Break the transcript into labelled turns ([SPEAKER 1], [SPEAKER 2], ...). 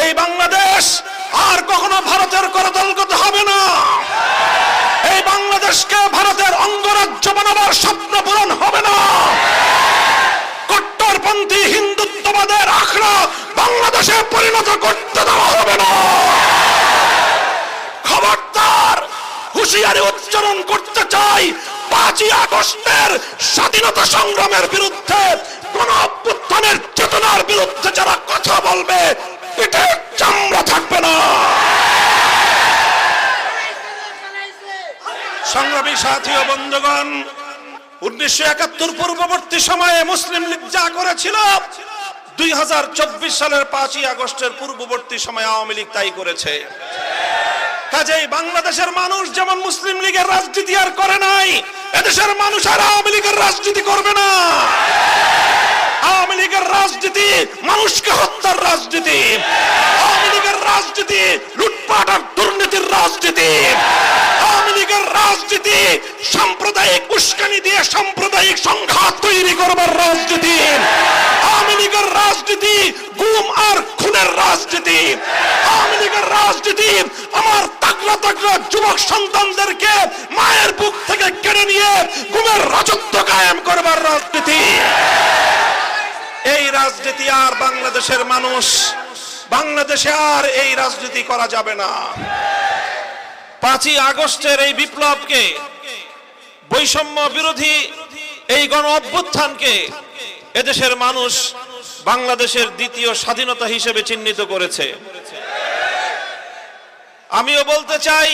[SPEAKER 1] এই বাংলাদেশ আর কখনো ভারতের করদলগত হবে না। এই বাংলাদেশকে ভারতের অঙ্গরাজ্য বানাবার স্বপ্ন পূরণ হবে না। কট্টরপন্থী হিন্দুত্ববাদের আখড়া বাংলাদেশে পরিণত করতে দেওয়া হবে না। খবরদার, হুঁশিয়ারি উচ্চারণ করতে চাই, 5ই আগস্টের স্বাধীনতা সংগ্রামের বিরুদ্ধে, গণ অভ্যুত্থানের চেতনার বিরুদ্ধে যারা কথা বলবে পেটে চামড়া থাকবে না। সংগ্রামী সাথী ও বন্ধুগণ, 1971 পূর্ববর্তী সময়ে মুসলিম লীগ যা করেছিল, 2024 সালের 5ই আগস্টের পূর্ববর্তী সময়ে আওয়ামী লীগ তাই করেছে। কাজেই বাংলাদেশের মানুষ যেমন মুসলিম লীগের রাজনীতি আর করে নাই, এদেশের মানুষ আর আওয়ামী লীগের রাজনীতি করবে না। আওয়ামী লীগের রাজনীতি মানুষকে হত্যার রাজনীতি, আওয়ামী লীগের রাজনীতি লুটপাট আর দুর্নীতির রাজনীতি, আওয়ামী লীগের রাজনীতি সাম্প্রদায়িক উস্কানি দিয়ে সাম্প্রদায়িক সংঘাত তৈরি করবার রাজনীতি, আওয়ামী লীগের রাজনীতি গুম আর খুনের রাজনীতি, আওয়ামী লীগের রাজনীতি আমার তাগড়া তাগড়া যুবক সন্তানদেরকে মায়ের বুক থেকে কেড়ে নিয়ে গুমের রাজত্ব কায়েম করবার রাজনীতি। এই রাজনীতি আর বাংলাদেশের মানুষ, বাংলাদেশে আর এই রাজনীতি করা যাবে না। 5ই আগস্টের এই বিপ্লবকে, বৈষম্য বিরোধী এই গণ অভ্যুত্থানকে এদেশের মানুষ বাংলাদেশের দ্বিতীয় স্বাধীনতা হিসেবে চিহ্নিত করেছে। আমিও বলতে চাই,